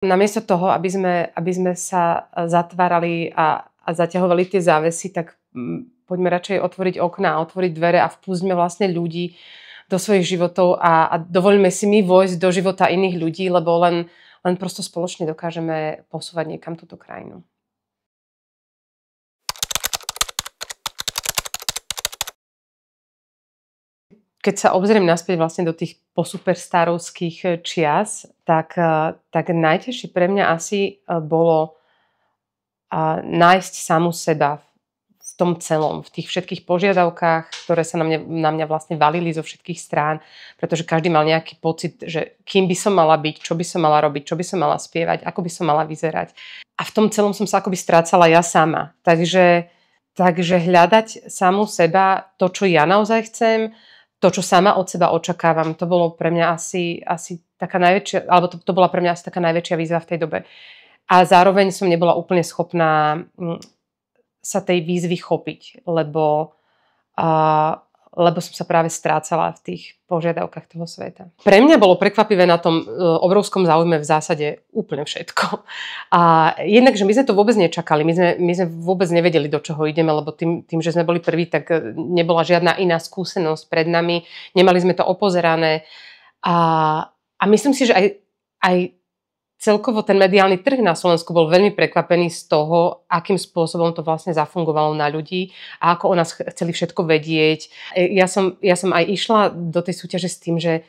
Namiesto toho, aby sme sa zatvárali a zaťahovali tie závesy, tak poďme radšej otvoriť okná, otvoriť dvere a vpúsťme vlastne ľudí do svojich životov a dovoľme si my vojsť do života iných ľudí, lebo len prosto spoločne dokážeme posúvať niekam túto krajinu. Keď sa obzriem naspäť vlastne do tých posuperstárovských čias, tak najťažšie pre mňa asi bolo nájsť samu seba v tom celom, v tých všetkých požiadavkách, ktoré sa na mňa vlastne valili zo všetkých strán, pretože každý mal nejaký pocit, že kým by som mala byť, čo by som mala robiť, čo by som mala spievať, ako by som mala vyzerať. A v tom celom som sa akoby strácala ja sama. Takže hľadať samu seba, to, čo ja naozaj chcem, to, čo sama od seba očakávam, to bolo pre mňa asi taká najväčšia, alebo to bola pre mňa asi taká najväčšia výzva v tej dobe. A zároveň som nebola úplne schopná sa tej výzvy chopiť, lebo som sa práve strácala v tých požiadavkách toho sveta. Pre mňa bolo prekvapivé na tom obrovskom záujme v zásade úplne všetko. A jednak, že my sme to vôbec nečakali, my sme vôbec nevedeli, do čoho ideme, lebo tým, že sme boli prví, tak nebola žiadna iná skúsenosť pred nami, nemali sme to opozerané. A myslím si, že aj celkovo ten mediálny trh na Slovensku bol veľmi prekvapený z toho, akým spôsobom to vlastne zafungovalo na ľudí a ako o nás chceli všetko vedieť. Ja som aj išla do tej súťaže s tým, že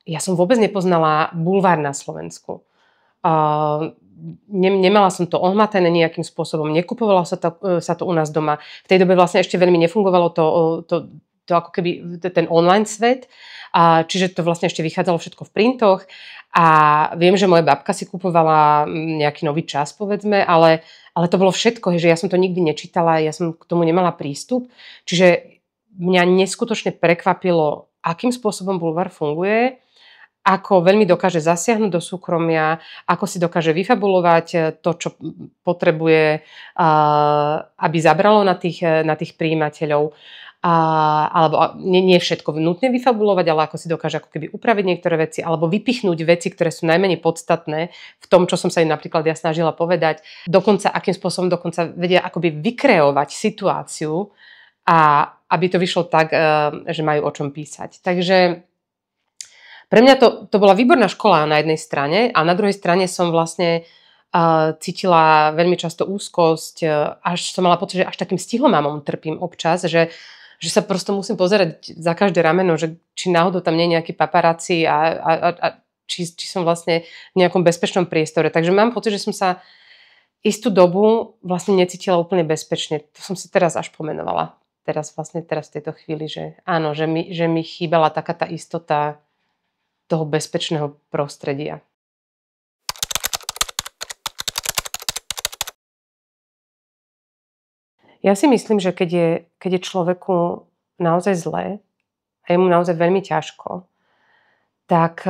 ja som vôbec nepoznala bulvár na Slovensku. Nemala som to ohmatené nejakým spôsobom, nekupovalo sa to u nás doma. V tej dobe vlastne ešte veľmi nefungovalo to ako keby ten online svet. Čiže to vlastne ešte vychádzalo všetko v printoch a viem, že moja babka si kupovala nejaký nový čas, povedzme, ale to bolo všetko, že ja som to nikdy nečítala, ja som k tomu nemala prístup. Čiže mňa neskutočne prekvapilo, akým spôsobom bulvár funguje, ako veľmi dokáže zasiahnuť do súkromia, ako si dokáže vyfabulovať to, čo potrebuje, aby zabralo na tých prijímateľov. Alebo nie všetko nutne vyfabulovať, ale ako si dokáže ako keby upraviť niektoré veci alebo vypichnúť veci, ktoré sú najmenej podstatné v tom, čo som sa im napríklad ja snažila povedať. Dokonca, akým spôsobom vedia akoby vykreovať situáciu a aby to vyšlo tak, že majú o čom písať. Takže pre mňa to bola výborná škola na jednej strane a na druhej strane som vlastne cítila veľmi často úzkosť, až som mala pocit, že až takým stihlomamom trpím občas, že sa prosto musím pozerať za každé rameno, že či náhodou tam nie je nejaký paparazzi a či som vlastne v nejakom bezpečnom priestore. Takže mám pocit, že som sa istú dobu vlastne necítila úplne bezpečne. To som si teraz až pomenovala. Teraz v tejto chvíli, že áno, že mi chýbala taká tá istota toho bezpečného prostredia. Ja si myslím, že keď je človeku naozaj zlé a je mu naozaj veľmi ťažko, tak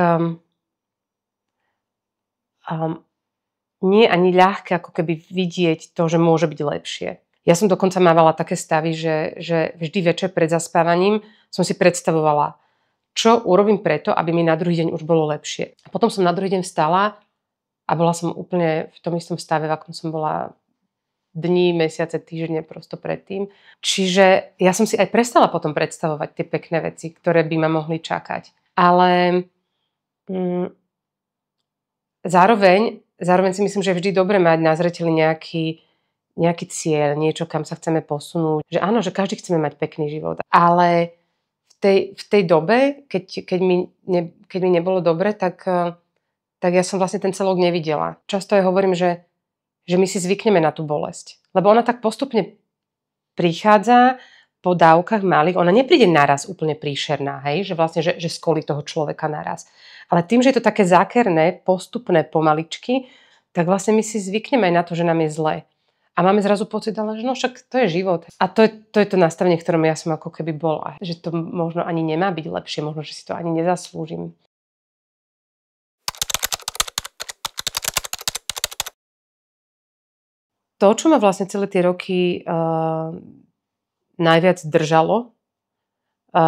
nie je ani ľahké ako keby vidieť to, že môže byť lepšie. Ja som dokonca mávala také stavy, že vždy večer pred zaspávaním som si predstavovala, čo urobím preto, aby mi na druhý deň už bolo lepšie. A potom som na druhý deň vstala a bola som úplne v tom istom stave, v akom som bola dní, mesiace, týždne prosto predtým. Čiže ja som si aj prestala potom predstavovať tie pekné veci, ktoré by ma mohli čakať. Ale zároveň si myslím, že je vždy dobre mať na zreteli nejaký cieľ, niečo, kam sa chceme posunúť. Že áno, že každý chceme mať pekný život. Ale v tej dobe, keď mi nebolo dobre, tak ja som vlastne ten celok nevidela. Často aj hovorím, že my si zvykneme na tú bolesť. Lebo ona tak postupne prichádza po dávkach malých. Ona nepríde naraz úplne príšerná, hej? Že vlastne, že skolí toho človeka naraz. Ale tým, že je to také zákerné, postupné pomaličky, tak vlastne my si zvykneme aj na to, že nám je zle. A máme zrazu pocit, ale že no však to je život. A to je to nastavenie, v ktorom ja som ako keby bola. Že to možno ani nemá byť lepšie, možno, že si to ani nezaslúžim. To, čo ma vlastne celé tie roky najviac držalo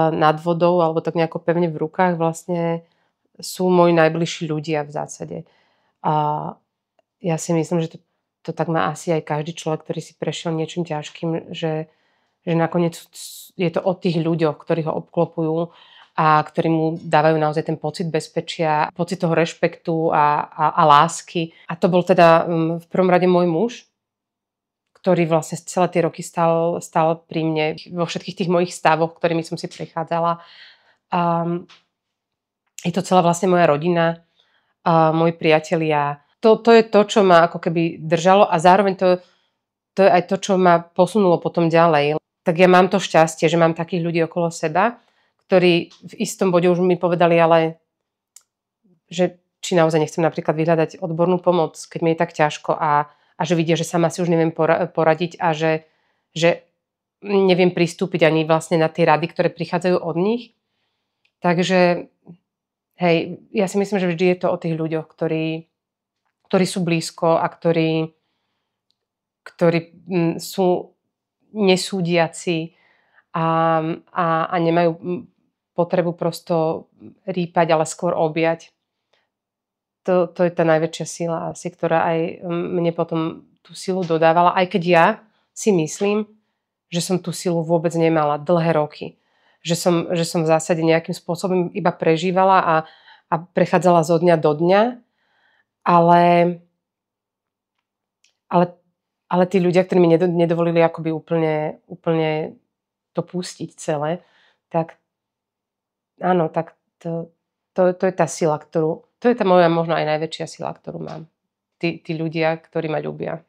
nad vodou alebo tak nejako pevne v rukách, vlastne sú moji najbližší ľudia v zásade. A ja si myslím, že to tak má asi aj každý človek, ktorý si prešiel niečím ťažkým, že nakoniec je to o tých ľuďoch, ktorí ho obklopujú a ktorí mu dávajú naozaj ten pocit bezpečia, pocit toho rešpektu a lásky. A to bol teda v prvom rade môj muž, ktorý vlastne celé tie roky stál pri mne vo všetkých tých mojich stavoch, ktorými som si prechádzala. A je to celá vlastne moja rodina, moji priatelia. To je to, čo ma ako keby držalo a zároveň to je aj to, čo ma posunulo potom ďalej. Tak ja mám to šťastie, že mám takých ľudí okolo seba, ktorí v istom bode už mi povedali, ale že či naozaj nechcem napríklad vyhľadať odbornú pomoc, keď mi je tak ťažko a že vidia, že sama si už neviem poradiť a že neviem pristúpiť ani vlastne na tie rady, ktoré prichádzajú od nich. Takže hej, ja si myslím, že vždy je to o tých ľuďoch, ktorí sú blízko a ktorí sú nesúdiaci a nemajú potrebu prosto rýpať, ale skôr objať. To je tá najväčšia sila asi, ktorá aj mne potom tú silu dodávala, aj keď ja si myslím, že som tú silu vôbec nemala dlhé roky. Že som v zásade nejakým spôsobom iba prežívala a prechádzala zo dňa do dňa, ale tí ľudia, ktorí mi nedovolili akoby úplne to pustiť celé, tak áno, tak to je tá sila, to je tá moja možno aj najväčšia sila, ktorú mám. Tí ľudia, ktorí ma ľúbia.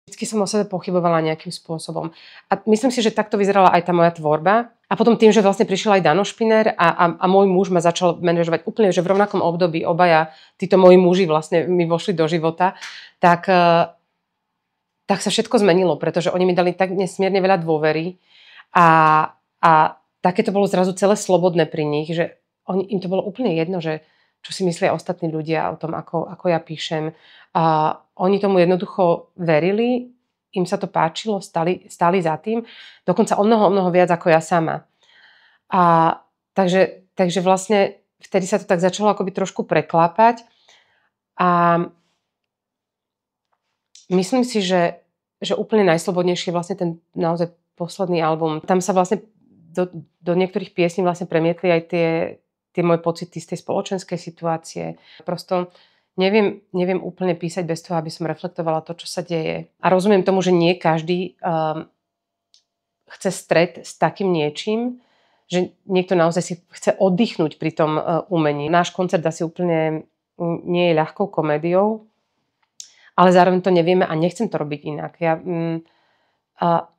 Vždycky som o sebe pochybovala nejakým spôsobom. A myslím si, že takto vyzerala aj tá moja tvorba. A potom tým, že vlastne prišiel aj Dano Špiner a môj muž ma začal manažovať úplne, že v rovnakom období obaja títo moji muži vlastne mi vošli do života, tak sa všetko zmenilo, pretože oni mi dali tak nesmierne veľa dôvery a také to bolo zrazu celé slobodné pri nich, že im to bolo úplne jedno, že čo si myslia ostatní ľudia o tom, ako ja píšem. A oni tomu jednoducho verili, im sa to páčilo, stáli za tým, dokonca o mnoho viac ako ja sama. A takže vlastne vtedy sa to tak začalo akoby trošku preklápať a myslím si, že úplne najslobodnejší je vlastne ten naozaj posledný album. Tam sa vlastne do niektorých piesní vlastne premietli aj tie moje pocity z tej spoločenskej situácie. Prosto neviem úplne písať bez toho, aby som reflektovala to, čo sa deje. A rozumiem tomu, že nie každý chce stret s takým niečím, že niekto naozaj si chce oddychnúť pri tom umení. Náš koncert asi úplne nie je ľahkou komédiou, ale zároveň to nevieme a nechcem to robiť inak.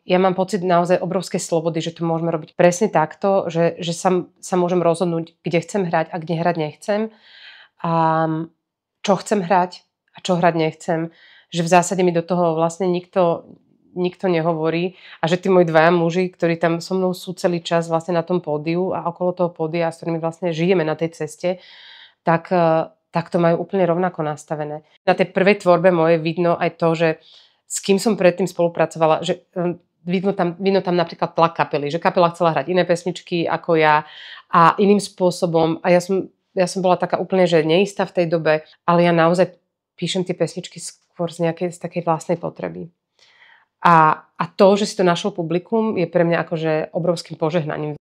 Ja mám pocit naozaj obrovskej slobody, že to môžeme robiť presne takto, že sa môžem rozhodnúť, kde chcem hrať a kde hrať nechcem. A čo chcem hrať a čo hrať nechcem. Že v zásade mi do toho vlastne nikto nehovorí a že tí moji dvaja muži, ktorí tam so mnou sú celý čas vlastne na tom pódiu a okolo toho pódia, s ktorými vlastne žijeme na tej ceste, tak to majú úplne rovnako nastavené. Na tej prvej tvorbe mojej vidno aj to, že s kým som predtým spolupracovala, že vidno tam napríklad tlak kapely, že kapela chcela hrať iné pesničky ako ja a iným spôsobom a ja som bola taká úplne, že neistá v tej dobe, ale ja naozaj píšem tie pesničky skôr z takej vlastnej potreby. A to, že si to našlo publikum, je pre mňa akože obrovským požehnaním.